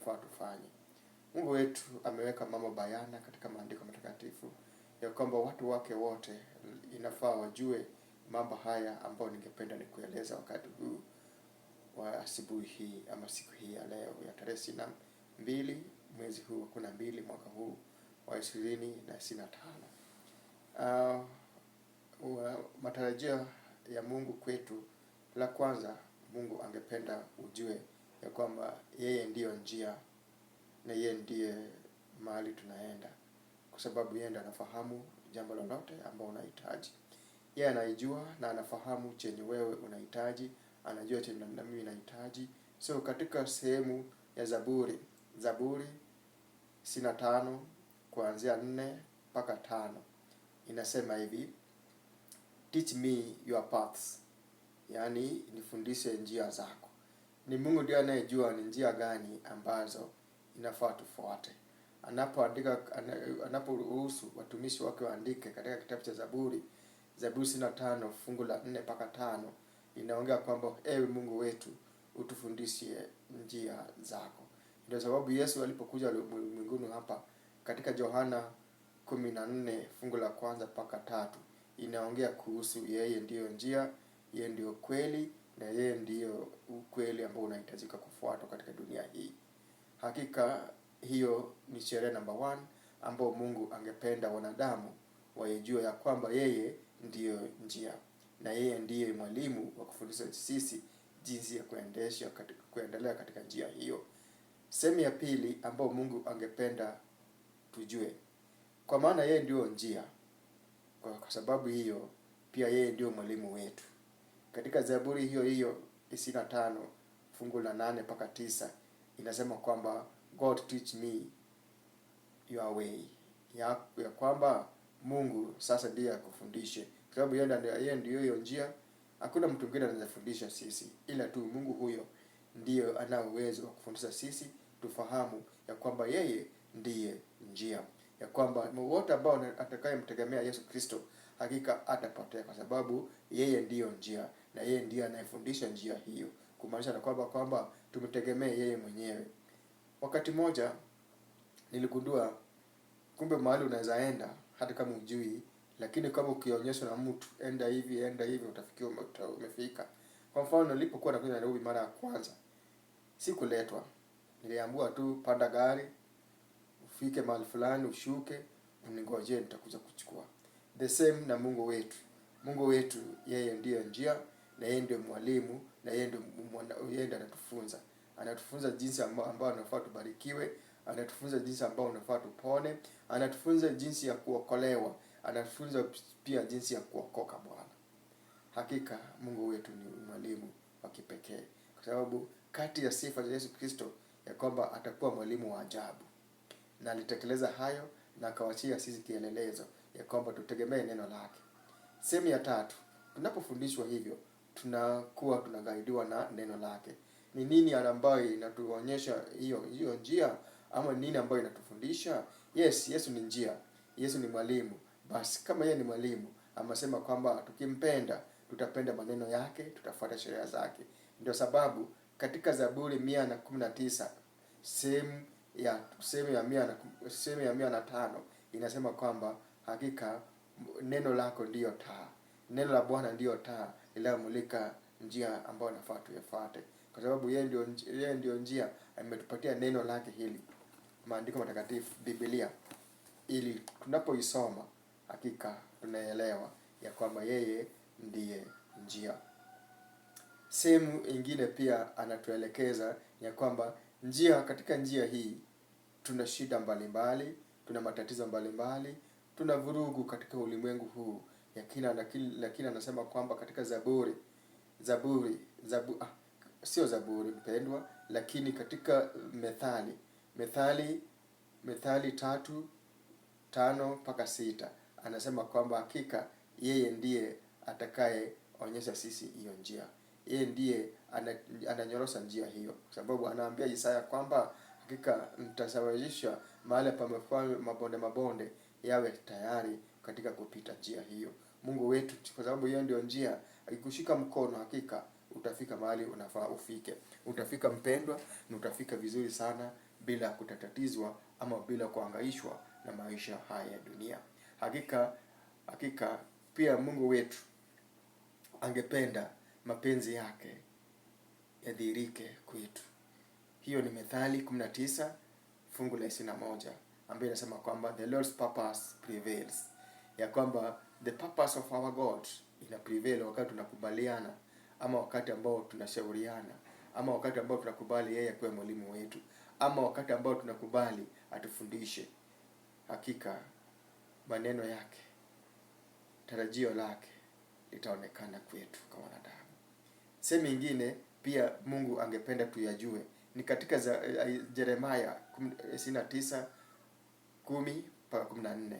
tunafaa tufanye. Mungu wetu ameweka mambo bayana katika maandiko matakatifu ya kwamba watu wake wote inafaa wajue mambo haya ambayo ningependa nikueleza wakati huu wa asubuhi hii ama siku hii ya leo ya tarehe 22 mwezi huu wa 12 mwaka huu wa 2025. Matarajio ya Mungu kwetu, la kwanza, Mungu angependa ujue ya kwamba yeye ndiyo njia na yeye ndiye mahali tunaenda, kwa sababu yeye ndiye anafahamu jambo lolote ambalo unahitaji. Yeye anaijua na anafahamu chenye wewe unahitaji, anajua chenye na mimi nahitaji. So katika sehemu ya Zaburi 65 kuanzia 4 mpaka 5 inasema hivi: teach me your paths, yani nifundishe njia zako. Ni Mungu ndiye anayejua ni njia gani ambazo inafaa tufuate. Anaporuhusu watumishi wake waandike katika kitabu cha Zaburi 65 fungu la 4 mpaka 5, inaongea kwamba ewe Mungu wetu utufundishe njia zako. Ndio sababu Yesu alipokuja ulimwenguni hapa katika Yohana 14 fungu la 1 mpaka 3 inaongea kuhusu yeye ndiyo njia, yeye ndiyo kweli na yeye ndiyo ukweli ambao unahitajika kufuatwa katika dunia hii. Hakika hiyo ni sheria number 1 ambao Mungu angependa wanadamu waijue ya kwamba yeye ndiyo njia na yeye ndiye mwalimu wa kufundisha sisi jinsi ya kuendelea katika njia hiyo. Sehemu ya pili ambao Mungu angependa tujue, kwa maana yeye ndiyo njia, kwa sababu hiyo pia yeye ndiyo mwalimu wetu. Katika Zaburi hiyo 65 fungu la 8 mpaka 9 inasema kwamba God teach me your way, ya kwamba Mungu sasa ndiye akufundishe, kwa sababu yeye ndiyo hiyo njia. Hakuna mtu mwingine anayefundisha sisi ila tu Mungu huyo ndiyo ana uwezo wa kufundisha sisi tufahamu ya kwamba yeye ndiye njia, ya kwamba wote ambao atakayemtegemea Yesu Kristo hakika atapotea, kwa sababu yeye ndiyo njia na yeye ndiye anayefundisha njia hiyo, kumaanisha kwamba tumtegemee yeye mwenyewe. Wakati moja niligundua kumbe mahali unaweza enda hata kama hujui, lakini kama ukionyeshwa na mtu enda hivi utafikia umefika. Kwa mfano nilipokuwa nakuja Nairobi mara ya kwanza, sikuletwa. Niliambiwa tu panda gari, ufike mahali fulani, ushuke, uningoje nitakuja kuchukua. The same na Mungu wetu. Mungu wetu yeye ndiyo njia na yeye ndiyo mwalimu na yeye ndiye anatufunza. Anatufunza jinsi ambao tunafaa tubarikiwe, anatufunza jinsi ambao tunafaa tupone, anatufunza jinsi ya kuokolewa, anatufunza pia jinsi ya kuokoka Bwana. Hakika Mungu wetu ni mwalimu wa kipekee, kwa sababu kati ya sifa za Yesu Kristo ya kwamba atakuwa mwalimu wa ajabu, na alitekeleza hayo na akawachia sisi kielelezo ya kwamba tutegemee neno lake. Sehemu ya 3, tunapofundishwa hivyo tunakuwa tunagaidiwa na neno lake. Ni nini ambayo inatuonyesha hiyo njia, ama nini ambayo inatufundisha? Yes, Yesu ni njia, Yesu ni mwalimu. Basi kama yeye ni mwalimu, amesema kwamba tukimpenda tutapenda maneno yake, tutafuata sheria zake. Ndio sababu katika Zaburi 119 sehemu ya 105 inasema kwamba hakika neno lako ndiyo taa, neno la Bwana ndiyo taa inayomulika njia ambayo nafaa tuifuate, kwa sababu yeye ndiyo njia. Ametupatia neno lake hili, maandiko matakatifu, Biblia, ili tunapoisoma hakika tunaelewa ya kwamba yeye ndiye njia. Sehemu ingine pia anatuelekeza ya kwamba katika njia hii tuna shida mbalimbali, tuna matatizo mbalimbali, tuna vurugu katika ulimwengu huu ya lakini anasema kwamba katika sio Zaburi mpendwa, lakini katika Methali 3:5 mpaka 6 anasema kwamba hakika yeye ndiye atakayeonyesha sisi hiyo njia. Yeye ndiye ananyorosha njia hiyo, kwa sababu anaambia Isaya kwamba hakika nitasawazisha mahali pamefanya mabonde yawe tayari katika kupita njia hiyo. Mungu wetu, kwa sababu yeye ndio njia, akikushika mkono hakika utafika mahali unafaa ufike. Utafika mpendwa, na utafika vizuri sana bila kutatatizwa ama bila kuhangaishwa na maisha haya ya dunia. Hakika pia Mungu wetu angependa mapenzi yake yadhihirike kwetu. Hiyo ni Methali 19 fungu la 21 ambayo inasema kwamba the Lord's purpose prevails, ya kwamba the purpose of our God ina prevail wakati tunakubaliana, ama wakati ambao tunashauriana, ama wakati ambao tunakubali yeye kuwa mwalimu wetu, ama wakati ambao tunakubali atufundishe. Hakika maneno yake, tarajio lake litaonekana kwetu kama wanadamu. Sehemu nyingine pia Mungu angependa tuyajue ni katika Yeremia 29:10-14.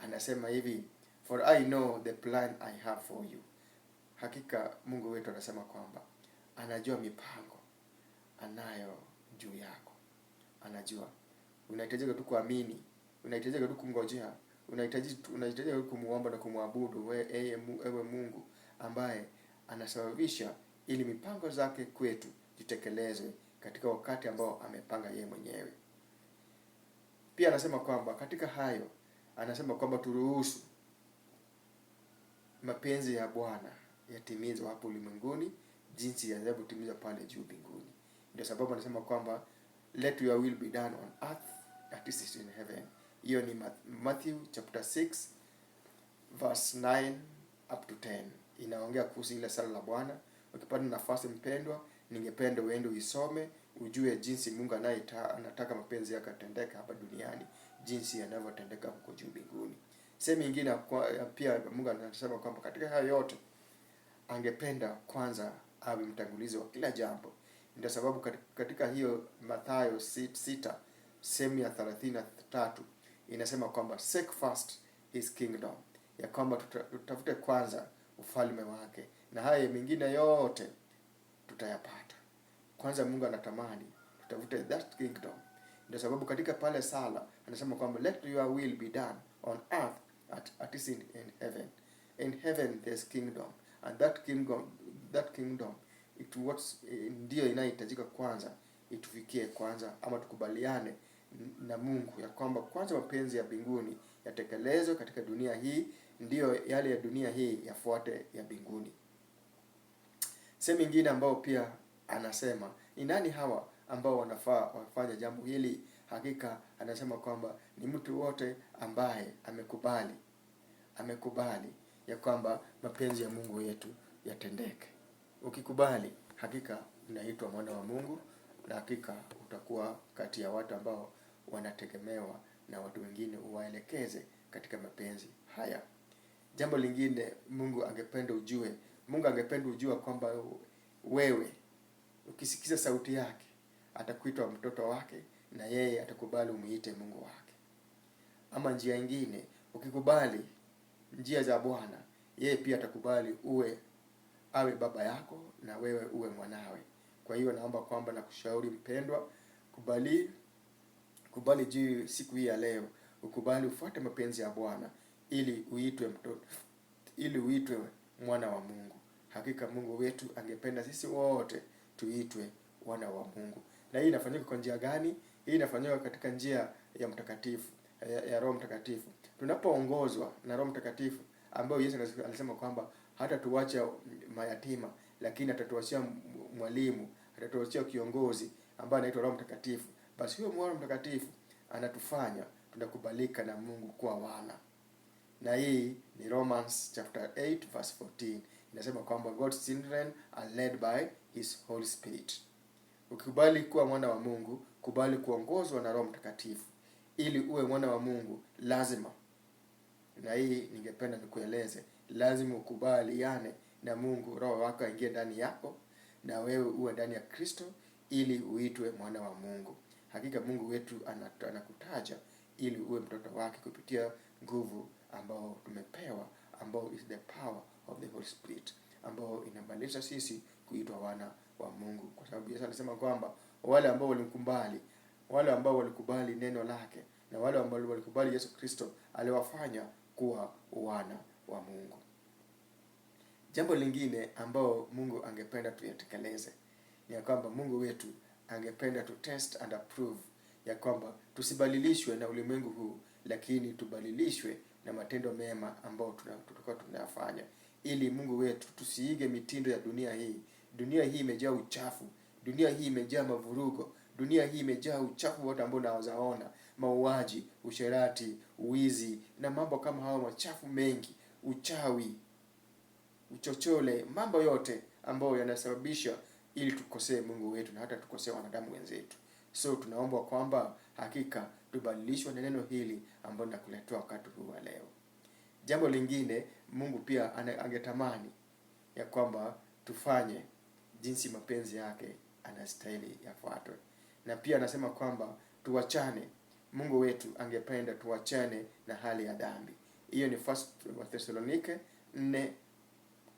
Anasema hivi, for I know the plan I have for you. Hakika Mungu wetu anasema kwamba anajua mipango anayo juu yako. Anajua. Unahitajika tu kuamini, unahitajika tu kumngojea, unahitajika tu kumuomba na kumwabudu ewe Mungu ambaye anasababisha ili mipango zake kwetu zitekelezwe katika wakati ambao amepanga yeye mwenyewe. Pia anasema kwamba katika hayo, anasema kwamba turuhusu mapenzi ya Bwana yatimizwe hapo ulimwenguni jinsi yanavyotimizwa pale juu mbinguni. Ndio sababu anasema kwamba let your will be done on earth as it is in heaven. Hiyo ni Matthew chapter 6 verse 9 up to 10. Inaongea kuhusu ile sala la Bwana. Ukipata nafasi mpendwa, ningependa uende uisome, ujue jinsi Mungu anataka mapenzi yake yatendeke hapa duniani, jinsi yanavyotendeka huko juu mbinguni. Sehemu nyingine pia Mungu anasema kwamba katika hayo yote angependa kwanza awe mtangulizi wa kila jambo. Ndio sababu katika hiyo Mathayo 6 sehemu ya 33 inasema kwamba seek first his kingdom, ya kwamba tutafute kwanza ufalme wake na haya mengine yote tutayapata. Kwanza Mungu anatamani tutafute that kingdom. Ndio sababu katika pale sala anasema kwamba let your will be done on earth as it is in heaven. In heaven there's kingdom, and that kingdom ndio inahitajika kwanza itufikie kwanza, ama tukubaliane na Mungu ya kwamba kwanza mapenzi ya mbinguni yatekelezwe katika dunia hii, ndio yale ya dunia hii yafuate ya mbinguni. Sehemu nyingine ambao pia anasema ni nani hawa ambao wanafaa wafanye jambo hili. Hakika anasema kwamba ni mtu wote ambaye amekubali ya kwamba mapenzi ya Mungu wetu yatendeke. Ukikubali, hakika unaitwa mwana wa Mungu, na hakika utakuwa kati ya watu ambao wanategemewa na watu wengine uwaelekeze katika mapenzi haya. Jambo lingine Mungu angependa ujue kwamba wewe ukisikiza sauti yake atakuita mtoto wake, na yeye atakubali umuite Mungu wake. Ama njia nyingine, ukikubali njia za Bwana, yeye pia atakubali awe baba yako na wewe uwe mwanawe. Kwa hiyo naomba kwamba na kushauri mpendwa, kubali juu siku hii ya leo, ukubali ufuate mapenzi ya Bwana ili uitwe mtoto, ili uitwe mwana wa Mungu. Hakika Mungu wetu angependa sisi wote tuitwe wana wa Mungu. Na hii inafanyika kwa njia gani? Hii inafanyika katika njia ya mtakatifu, ya Roho Mtakatifu. Tunapoongozwa na Roho Mtakatifu ambao Yesu alisema kwamba hata tuache mayatima, lakini atatuachia mwalimu, atatuachia kiongozi ambaye anaitwa Roho Mtakatifu. Basi huyo Roho Mtakatifu anatufanya tunakubalika na Mungu kuwa wana. Na hii ni Romans chapter 8 verse 14. Inasema kwamba God's children are led by his Holy Spirit. Ukikubali kuwa mwana wa Mungu, kubali kuongozwa na Roho Mtakatifu. Ili uwe mwana wa Mungu lazima, na hii ningependa nikueleze, lazima ukubaliane na Mungu, Roho wako aingie ndani yako na wewe uwe ndani ya Kristo ili uitwe mwana wa Mungu. Hakika Mungu wetu anakutaja ili uwe mtoto wake kupitia nguvu ambao tumepewa, ambao is the power of the Holy Spirit, ambao inabadilisha sisi kuitwa wana wa Mungu. Kwa sababu Yesu alisema kwamba wale ambao walikubali neno lake na wale ambao walikubali Yesu Kristo, aliwafanya kuwa wana wa Mungu. Jambo lingine ambao Mungu angependa tuyatekeleze ni kwamba Mungu wetu angependa to test and approve ya kwamba tusibadilishwe na ulimwengu huu, lakini tubadilishwe na matendo mema ambayo tutakuwa tunayafanya, ili Mungu wetu tusiige mitindo ya dunia hii. Dunia hii imejaa uchafu, dunia hii imejaa mavurugo, dunia hii imejaa uchafu wote ambao unaozaona: mauaji, usherati, uwizi na mambo kama hayo machafu mengi, uchawi, uchochole, mambo yote ambayo yanasababisha ili tukosee Mungu wetu na hata tukosee wanadamu wenzetu. So tunaomba kwamba hakika tubadilishwe na neno hili ambalo nakuletea wakati huu wa leo. Jambo lingine, Mungu pia angetamani ya kwamba tufanye jinsi mapenzi yake anastahili yafuatwe. Na pia anasema kwamba tuachane. Mungu wetu angependa tuachane na hali ya dhambi. Hiyo ni 1 Thessalonike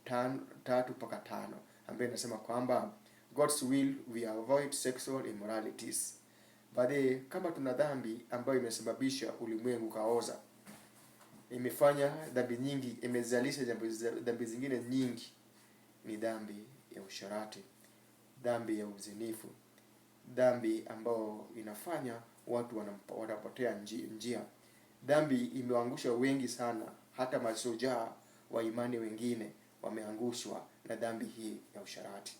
4:3-5, ambaye inasema kwamba God's will we avoid sexual immoralities. Baadaye, kama tuna dhambi ambayo imesababisha ulimwengu kaoza, imefanya dhambi nyingi, imezalisha dhambi zingine nyingi, ni dhambi ya usharati, dhambi ya uzinifu, dhambi ambayo inafanya watu wanapotea njia. Dhambi imeangusha wengi sana, hata mashujaa wa imani wengine wameangushwa na dhambi hii ya usharati.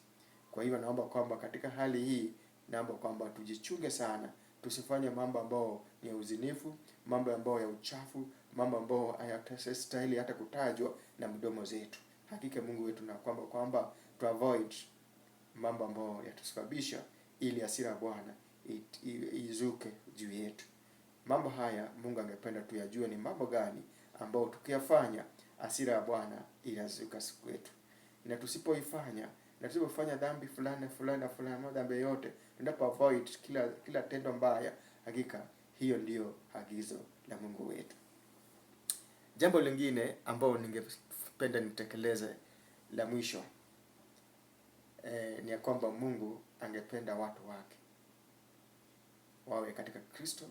Kwa hivyo naomba kwamba katika hali hii, naomba kwamba tujichunge sana, tusifanye mambo ambayo ni ya uzinifu, mambo ambayo ya uchafu, mambo ambayo hayastahili hata kutajwa na mdomo zetu. Hakika Mungu wetu na kwamba to avoid mambo ambayo yatusababisha ili hasira ya Bwana izuke juu yetu. Mambo haya Mungu angependa tuyajue ni mambo gani ambayo tukiyafanya hasira ya Bwana inazuka siku yetu. Na tusipofanya dhambi fulani, dhambi yote, tunapo avoid kila tendo mbaya, hakika hiyo ndiyo agizo la Mungu wetu. Jambo lingine ambalo ningependa nitekeleze la mwisho, ni ya kwamba Mungu angependa watu wake wawe katika Kristo,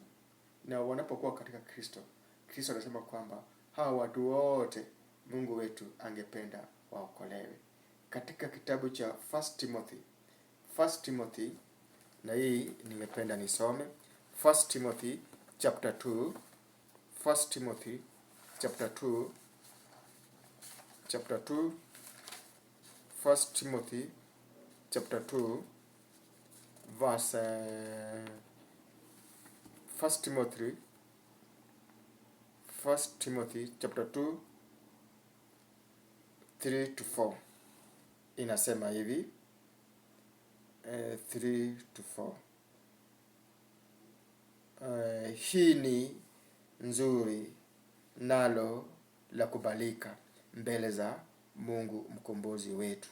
na wanapokuwa katika Kristo, Kristo anasema kwamba hao watu wote Mungu wetu angependa waokolewe. Katika kitabu cha 1 Timothy, na hii nimependa nisome 1 Timothy chapter 2, 1 Timothy chapter 2, 1 Timothy chapter 2 verse 1 Timothy chapter 2 3-4 inasema hivi, 3-4. Hii ni nzuri nalo la kubalika mbele za Mungu mkombozi wetu,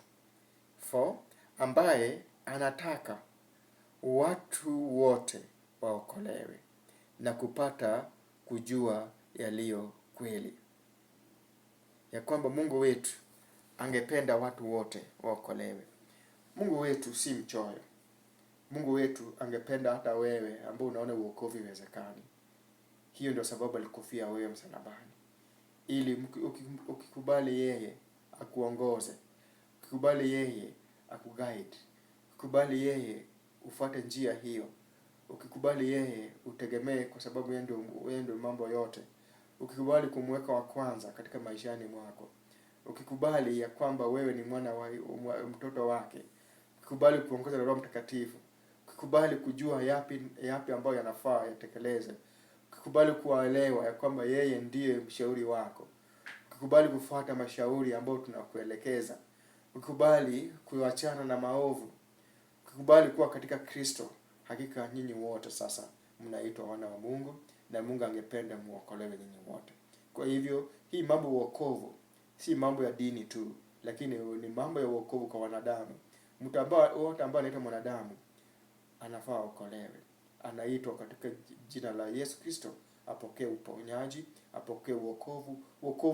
ambaye anataka watu wote waokolewe na kupata kujua yaliyo kweli. Ya kwamba Mungu wetu angependa watu wote waokolewe. Mungu wetu si mchoyo. Mungu wetu angependa hata wewe ambao unaona uokovu iwezekani. Hiyo ndio sababu alikufia wewe msalabani, ili ukikubali yeye akuongoze, ukikubali yeye akuguide, ukikubali yeye ufuate njia hiyo, ukikubali yeye utegemee, kwa sababu yeye ndio mambo yote, ukikubali kumweka wa kwanza katika maishani mwako, ukikubali ya kwamba wewe ni mtoto wake, ukikubali kuongozwa na Roho Mtakatifu, ukikubali kujua yapi ambayo yanafaa yatekeleze, ukikubali kuelewa ya kwamba yeye ndiye mshauri wako, ukikubali kufuata mashauri ambayo tunakuelekeza, ukikubali kuachana na maovu, ukikubali kuwa katika Kristo, hakika nyinyi wote sasa mnaitwa wana wa Mungu, na Mungu angependa muokolewe nyinyi wote. Kwa hivyo hii mambo wokovu si mambo ya dini tu, lakini ni mambo ya wokovu kwa wanadamu. Mtu wote ambaye anaitwa mwanadamu anafaa okolewe. Anaitwa katika jina la Yesu Kristo apokee uponyaji, apokee wokovu